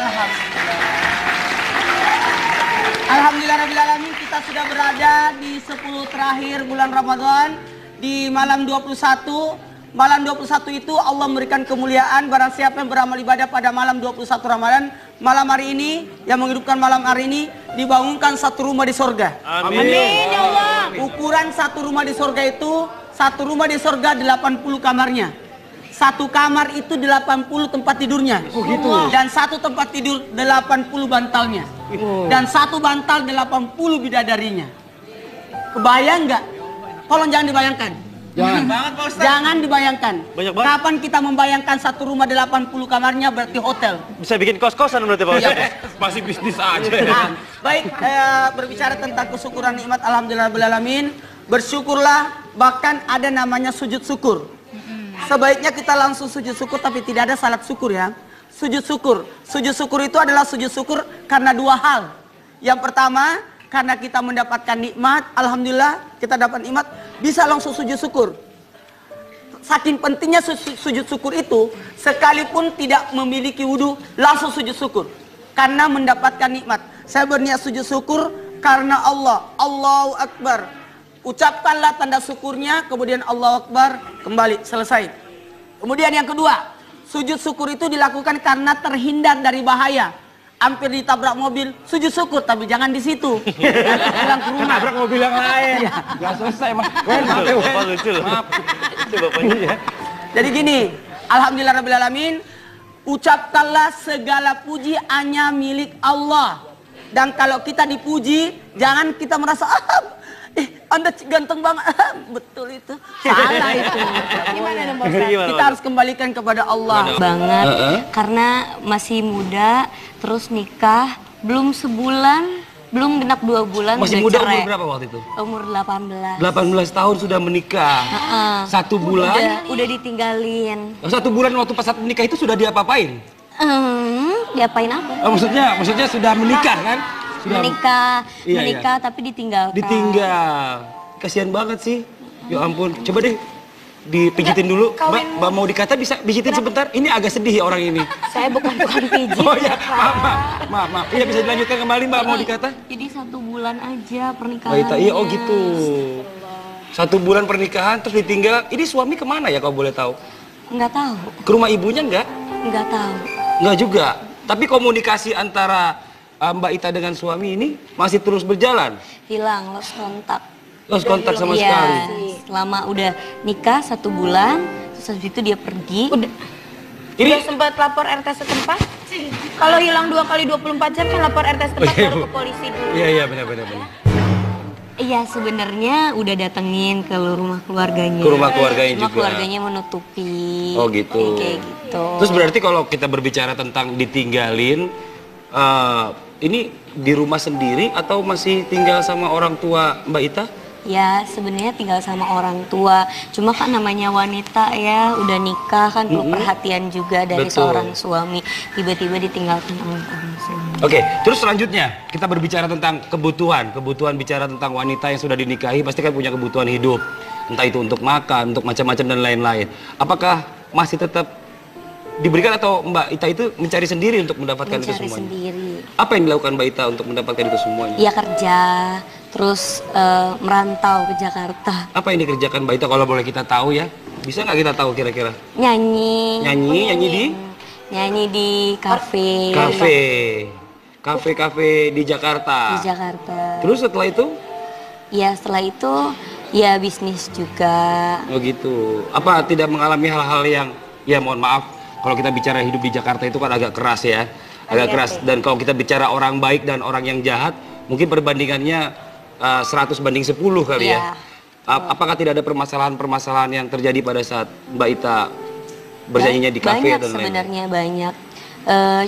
Alhamdulillahirrahmanirrahim, kita sudah berada di 10 terakhir bulan Ramadan, di malam 21. Malam 21 itu Allah memberikan kemuliaan. Barang siapa yang beramal ibadah pada malam 21 Ramadan, malam hari ini, yang menghidupkan malam hari ini, dibangunkan satu rumah di sorga. Amin. Amin ya Allah. Ukuran satu rumah di sorga itu, satu rumah di sorga 80 kamarnya. Satu kamar itu 80 tempat tidurnya. Oh gitu. Dan satu tempat tidur 80 bantalnya. Dan satu bantal 80 bidadarinya. Kebayang nggak? Tolong jangan dibayangkan. Jangan. Jangan dibayangkan. Banyak banget. Kapan kita membayangkan satu rumah 80 kamarnya berarti hotel. Bisa bikin kos-kosan berarti Pak Ustadz. Masih bisnis aja. Nah, baik, berbicara tentang kesyukuran nikmat alhamdulillahirrahmanirrahim, bersyukurlah, bahkan ada namanya sujud syukur. Sebaiknya kita langsung sujud syukur, tapi tidak ada salat syukur ya. Sujud syukur. Sujud syukur itu adalah sujud syukur karena dua hal. Yang pertama, karena kita mendapatkan nikmat, alhamdulillah kita dapat nikmat, bisa langsung sujud syukur. Saking pentingnya sujud syukur itu, sekalipun tidak memiliki wudhu, langsung sujud syukur. Karena mendapatkan nikmat. Saya berniat sujud syukur karena Allah. Allahu Akbar. Ucapkanlah tanda syukurnya, kemudian Allahu Akbar, kembali, selesai. Kemudian yang kedua, sujud syukur itu dilakukan karena terhindar dari bahaya. Hampir ditabrak mobil, sujud syukur, tapi jangan di situ. Pulang ke rumah. Tabrak mobil yang lain. Gak selesai, Mas. Maaf, lucu loh. Maaf. Itu bapaknya. Jadi gini, alhamdulillahirrahmanirrahim, ucapkanlah segala puji hanya milik Allah. Dan kalau kita dipuji, jangan kita merasa, Anda ganteng banget. Betul itu. Salah itu. Gimana dong, Kita harus kembalikan kepada Allah. Banget, karena masih muda, terus nikah, belum sebulan, belum genap 2 bulan. Masih udah muda, cerai. umur berapa waktu itu? Umur 18. 18 tahun sudah menikah. 1 bulan? Udah ditinggalin. 1 bulan waktu pas saat menikah itu sudah diapa-apain? Diapain apa? Maksudnya sudah menikah kan? Sudah menikah tapi ditinggalkan. Ditinggal. Kasihan banget sih. Ya ampun. Coba deh dipijitin dulu. Mbak mau dikata bisa pijitin sebentar? Ini agak sedih ya orang ini. Saya bukan pijit. Oh ya, maaf. Iya bisa dilanjutkan kembali Mbak mau dikata? Jadi 1 bulan aja pernikahan. Iya, oh gitu. 1 bulan pernikahan terus ditinggal. Ini suami kemana ya kalau boleh tahu? Nggak tahu. Ke rumah ibunya enggak? Nggak tahu. Enggak juga. Tapi komunikasi antara Mbak Ita dengan suami ini masih terus berjalan? Hilang, lost kontak. Lost kontak sama Iya, sekali? selama udah nikah 1 bulan, terus habis itu dia pergi. Udah sempat lapor RT setempat? Kalau hilang 2 kali 24 jam kan lapor RT setempat baru ke polisi dulu. Iya, benar. Iya, sebenarnya udah datengin ke rumah keluarganya. Ke rumah keluarganya Cuma juga? keluarganya menutupi. Oh gitu. Kayak gitu. Terus berarti kalau kita berbicara tentang ditinggalin, ini di rumah sendiri atau masih tinggal sama orang tua Mbak Ita? Ya sebenarnya tinggal sama orang tua. Cuma kan namanya wanita ya, udah nikah kan perlu perhatian juga dari Betul. seorang suami. Tiba-tiba ditinggalkan oleh orang suami. Oke, terus selanjutnya kita berbicara tentang kebutuhan. Kebutuhan bicara tentang wanita yang sudah dinikahi pasti kan punya kebutuhan hidup. Entah itu untuk makan, untuk macam-macam dan lain-lain. Apakah masih tetap diberikan atau Mbak Ita itu mencari sendiri untuk mendapatkan itu Mencari semuanya? sendiri. Apa yang dilakukan Mbak Ita untuk mendapatkan itu semuanya? Dia kerja, terus merantau ke Jakarta. Apa yang dikerjakan Mbak Ita kalau boleh kita tahu ya? Bisa nggak kita tahu kira-kira? Nyanyi. Nyanyi di? Nyanyi di kafe. Kafe di Jakarta. Di Jakarta. Terus setelah itu? Ya setelah itu Ya bisnis juga. Oh gitu. Apa tidak mengalami hal-hal yang, ya mohon maaf, kalau kita bicara hidup di Jakarta itu kan agak keras ya. Agak keras. Dan kalau kita bicara orang baik dan orang yang jahat, mungkin perbandingannya 100 banding 10 kali ya. Apakah tidak ada permasalahan-permasalahan yang terjadi pada saat Mbak Ita bernyanyinya di kafe banyak dan lain-lain? Sebenarnya banyak.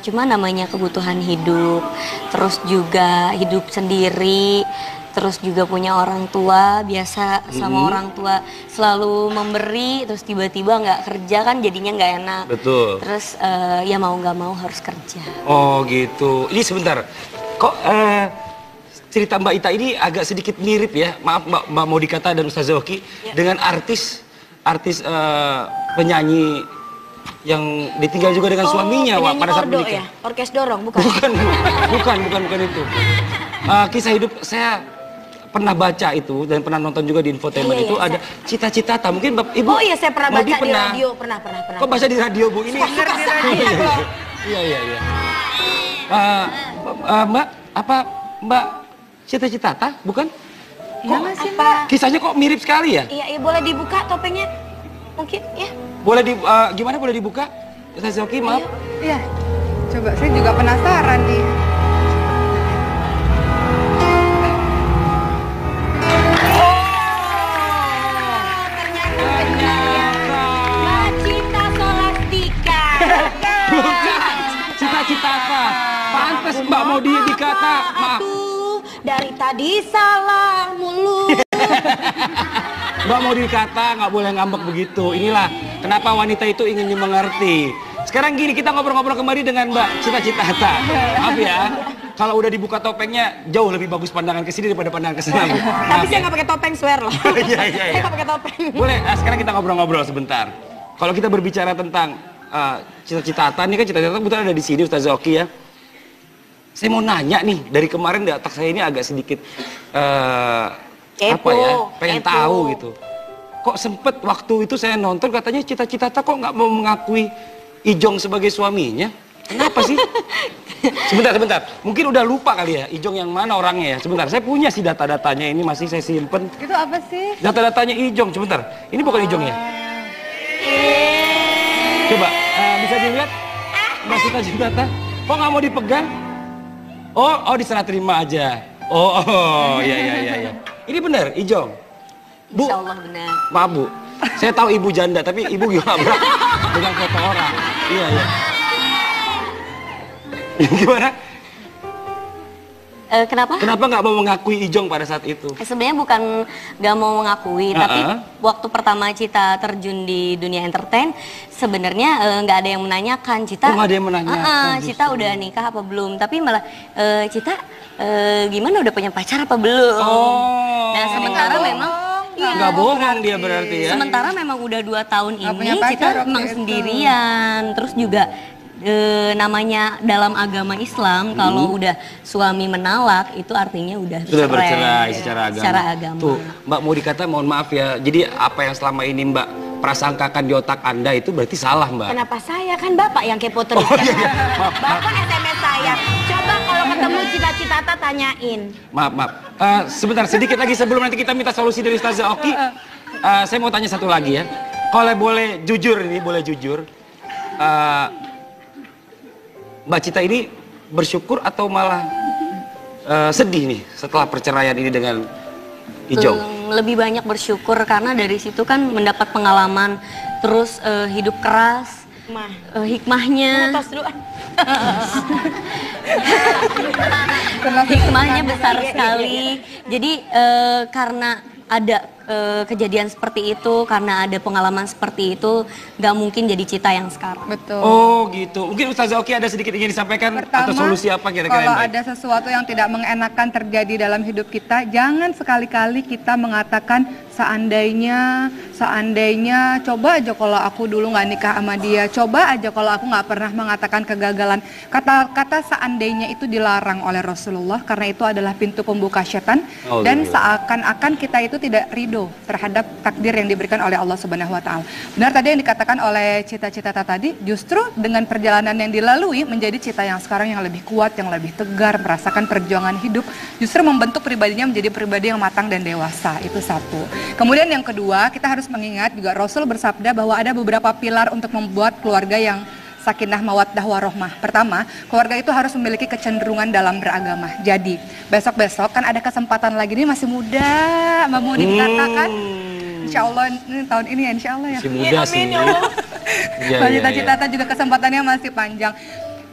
Cuma namanya kebutuhan hidup, terus juga hidup sendiri, terus juga punya orang tua, biasa sama orang tua selalu memberi, terus tiba-tiba nggak kerja kan jadinya nggak enak. Betul. Terus ya mau nggak mau harus kerja. Oh gitu. Ini sebentar, kok cerita Mbak Ita ini agak sedikit mirip ya, maaf Mbak Modikata dan Ustazah Oki, dengan artis penyanyi yang ditinggal juga dengan suaminya pada saat menikah. Ya? Orkes Dorong, bukan? Bukan itu. Kisah hidup saya pernah baca itu dan pernah nonton juga di infotainment itu ada cita-cita tak mungkin Ibu. Oh iya, saya pernah baca di radio, pernah. Kok baca di radio Bu ini? Iya. Mbak, apa Mbak cita-cita tak? Bukan? Iya nggak sih, Mbak? Kisahnya kok mirip sekali ya? Iya, boleh dibuka topengnya? Mungkin ya. Boleh gimana boleh dibuka? Ustazah Oki, maaf. Iya. Coba saya juga penasaran nih. Cita-cita apa? Pantes Mbak mau dikata, maaf. Dari tadi salah mulu. Mbak mau dikata, nggak boleh ngambek begitu. Inilah kenapa wanita itu ingin dimengerti. Sekarang gini, kita ngobrol-ngobrol kembali dengan Mbak Cita-Cita. Maaf ya, kalau udah dibuka topengnya jauh lebih bagus pandangan ke sini daripada pandangan ke sana. Tapi saya nggak pakai topeng, swear loh. Iya. Saya nggak pakai topeng. Boleh, sekarang kita ngobrol-ngobrol sebentar. Kalau kita berbicara tentang Cita-Cita, ini kan Cita-Cita kebetulan ada di sini Ustazah Oki ya. Saya mau nanya nih, dari kemarin di otak saya ini agak sedikit apa ya, pengen tahu gitu. Kok sempet waktu itu saya nonton katanya Cita-Cita kok nggak mau mengakui Ijong sebagai suaminya? Kenapa sih? Sebentar. Mungkin udah lupa kali ya Ijong yang mana orangnya ya. Sebentar, saya punya sih data-datanya ini masih saya simpen. Itu apa sih? Data-datanya Ijong, sebentar. Ini bukan Ijong ya? Coba, bisa dilihat? Mbak Cita-Cita, kok nggak mau dipegang? Oh, diserah terima aja. Oh, iya. Ini benar, Ijong? Bu, Insya Allah benar. Maaf Bu, saya tahu ibu janda, tapi ibu gimana berani dengan foto orang? Iya. Gimana? Kenapa? Kenapa nggak mau mengakui Ijong pada saat itu? Sebenarnya bukan nggak mau mengakui, tapi waktu pertama Cita terjun di dunia entertain, sebenarnya nggak ada yang menanyakan Cita. Oh, nggak ada yang menanyakan. Cita udah nikah apa belum? Tapi malah Cita gimana udah punya pacar apa belum? Oh. Nah sementara memang nggak bohong dia berarti ya. Sementara memang udah 2 tahun Nggak ini punya pacar Cita waktu memang itu. sendirian, terus juga namanya dalam agama Islam kalau udah suami menalak itu artinya udah Sudah bercerai secara agama. Tuh, Mbak mau dikata mohon maaf ya. Jadi apa yang selama ini Mbak prasangkakan di otak Anda itu berarti salah Mbak. Kenapa saya? Kan Bapak yang kepo terus. Bapak SMS saya. Coba kalau ketemu Cita-Cita tanyain. Maaf. Sebentar, sedikit lagi sebelum nanti kita minta solusi dari Ustazah Oki. Saya mau tanya satu lagi ya. Kalau boleh jujur ini, boleh jujur. Mbak Cita ini bersyukur atau malah sedih nih setelah perceraian ini dengan Ijong? Lebih banyak bersyukur karena dari situ kan mendapat pengalaman, terus hidup keras, hikmahnya. Hikmahnya besar sekali. Jadi karena ada kejadian seperti itu, karena ada pengalaman seperti itu, nggak mungkin jadi Cita yang sekarang. Betul. Oh gitu. Mungkin Ustazah Oki ada sedikit ingin disampaikan atau solusi apa kira-kira? Kalau ada sesuatu yang tidak mengenakan terjadi dalam hidup kita, jangan sekali-kali kita mengatakan seandainya, coba aja kalau aku dulu nggak nikah sama dia, coba aja kalau aku nggak pernah mengatakan kegagalan. Kata-kata seandainya itu dilarang oleh Rasulullah karena itu adalah pintu pembuka setan dan seakan-akan kita itu tidak ridho ridho terhadap takdir yang diberikan oleh Allah Subhanahu wa taala. Benar tadi yang dikatakan oleh cita-cita tadi, justru dengan perjalanan yang dilalui menjadi cita yang sekarang yang lebih kuat, yang lebih tegar, merasakan perjuangan hidup, justru membentuk pribadinya menjadi pribadi yang matang dan dewasa. Itu satu. Kemudian yang kedua, kita harus mengingat juga Rasul bersabda bahwa ada beberapa pilar untuk membuat keluarga yang sakinah mawaddah warohmah. Pertama, keluarga itu harus memiliki kecenderungan dalam beragama. Jadi, besok-besok kan ada kesempatan lagi, ini masih muda, mau dikatakan. Insya Allah, ini tahun ini ya, insya Allah ya. Masih muda sih. Cita-cita juga kesempatannya masih panjang.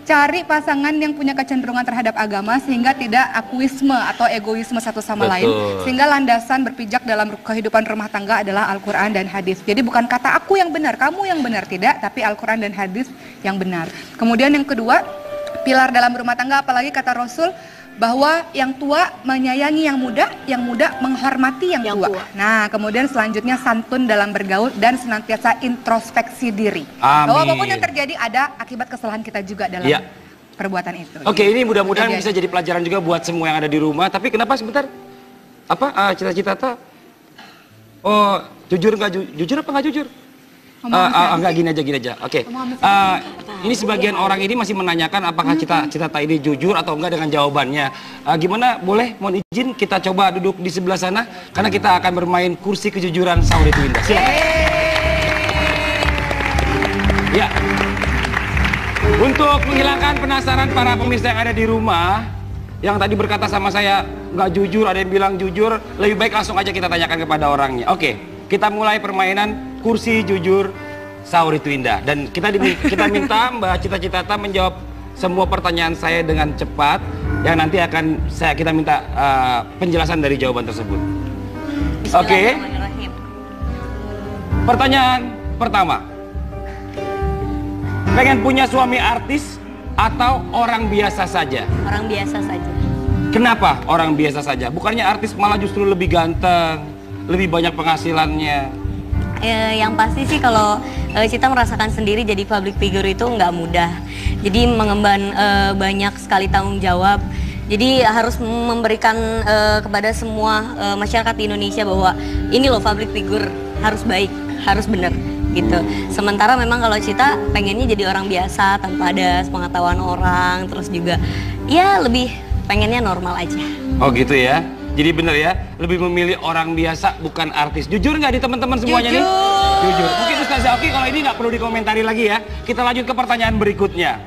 Cari pasangan yang punya kecenderungan terhadap agama sehingga tidak akuisme atau egoisme satu sama lain, sehingga landasan berpijak dalam kehidupan rumah tangga adalah Al-Quran dan hadis. Jadi bukan kata aku yang benar, kamu yang benar, tidak, tapi Al-Quran dan hadis yang benar. Kemudian yang kedua, pilar dalam rumah tangga, apalagi kata Rasul bahwa yang tua menyayangi yang muda menghormati yang tua. Nah, kemudian selanjutnya santun dalam bergaul dan senantiasa introspeksi diri. Amin. Bahwa apapun yang terjadi ada akibat kesalahan kita juga dalam perbuatan itu. Oke, ini mudah-mudahan bisa jadi pelajaran juga buat semua yang ada di rumah. Tapi kenapa sebentar? Apa cita-cita ta? Oh, jujur nggak jujur apa nggak jujur? Enggak, gini aja. Oke. Ini sebagian orang ini masih menanyakan apakah cita-cita ini jujur atau enggak dengan jawabannya. Gimana? Boleh? Mohon izin kita coba duduk di sebelah sana karena kita akan bermain kursi kejujuran Sahur Itu Indah. Silakan. Ya. Untuk menghilangkan penasaran para pemirsa yang ada di rumah yang tadi berkata sama saya nggak jujur, ada yang bilang jujur, lebih baik langsung aja kita tanyakan kepada orangnya. Oke, kita mulai permainan kursi jujur Sahur Itu Indah, dan kita minta Mbak Cita-Citata menjawab semua pertanyaan saya dengan cepat, yang nanti akan kita minta penjelasan dari jawaban tersebut. Oke. Pertanyaan pertama, pengen punya suami artis atau orang biasa saja? Orang biasa saja. Kenapa orang biasa saja? Bukannya artis malah justru lebih ganteng, lebih banyak penghasilannya? Yang pasti sih kalau Cita merasakan sendiri jadi public figure itu nggak mudah. Jadi mengemban banyak sekali tanggung jawab. Jadi harus memberikan kepada semua masyarakat di Indonesia bahwa ini loh public figure harus baik, harus benar gitu. Sementara memang kalau Cita pengennya jadi orang biasa tanpa ada sepengetahuan orang, terus juga ya lebih pengennya normal aja. Oh gitu ya. Jadi bener ya, lebih memilih orang biasa bukan artis. Jujur nggak di teman-teman semuanya nih? Jujur. Mungkin Ustazah Oki kalau ini nggak perlu dikomentari lagi ya. Kita lanjut ke pertanyaan berikutnya.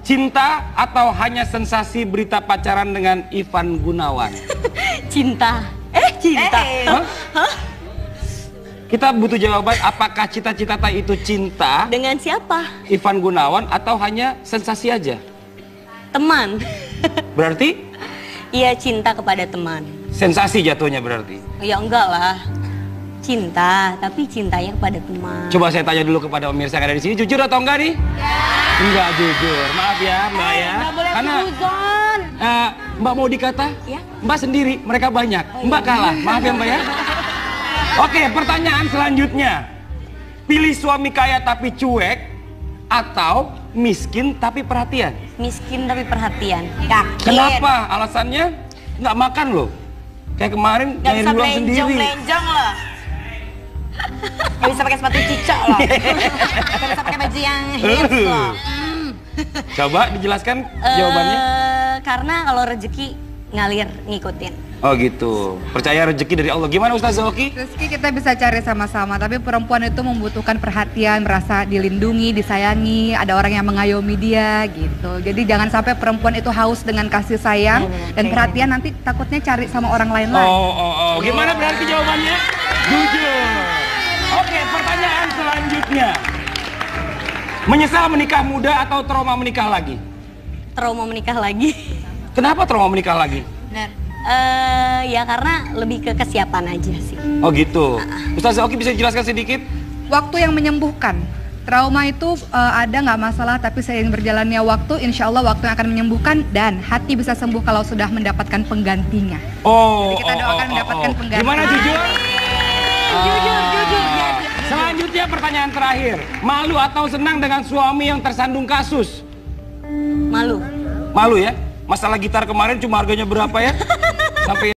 Cinta atau hanya sensasi berita pacaran dengan Ivan Gunawan? Cinta. Cinta. Hah? Kita butuh jawaban, apakah Cita-Citata itu cinta dengan siapa? Ivan Gunawan atau hanya sensasi aja? Teman. Berarti? Iya, cinta kepada teman. Sensasi jatuhnya berarti? Ya enggak lah. Cinta, tapi cintanya kepada teman. Coba saya tanya dulu kepada pemirsa yang ada di sini, jujur atau enggak nih? Ya. Enggak jujur. Maaf ya, Mbak ya. Karena Mbak mau dikata, ya? Mbak sendiri, mereka banyak. Mbak kalah. Maaf ya, Mbak ya. Oke, pertanyaan selanjutnya. Pilih suami kaya tapi cuek atau miskin tapi perhatian? Miskin tapi perhatian. Yakin. Kenapa? Alasannya nggak makan loh. Kayak kemarin nyari uang sendiri. Lenjong loh. Gak bisa pakai sepatu cicak loh. Gak bisa pakai baju yang hits loh. Coba dijelaskan jawabannya. Karena kalau rezeki ngalir ngikutin. Oh gitu, percaya rezeki dari Allah. Gimana Ustazah Oki? Rezeki kita bisa cari sama-sama, tapi perempuan itu membutuhkan perhatian, merasa dilindungi, disayangi, ada orang yang mengayomi dia gitu. Jadi jangan sampai perempuan itu haus dengan kasih sayang dan perhatian, nanti takutnya cari sama orang lain lagi. Oh. Gimana berarti jawabannya? Jujur. Oke, pertanyaan selanjutnya. Menyesal menikah muda atau trauma menikah lagi? Trauma menikah lagi. Kenapa trauma menikah lagi? Benar. Ya karena lebih ke kesiapan aja sih. Oh gitu. Ustazah Oki bisa jelaskan sedikit? Waktu yang menyembuhkan. Trauma itu ada nggak masalah, tapi seiring berjalannya waktu, insya Allah waktu yang akan menyembuhkan dan hati bisa sembuh kalau sudah mendapatkan penggantinya. Jadi kita doakan mendapatkan penggantinya. Gimana jujur? Jujur. Selanjutnya pertanyaan terakhir. Malu atau senang dengan suami yang tersandung kasus? Malu. Malu ya? Masalah gitar kemarin cuma harganya berapa ya? Sampai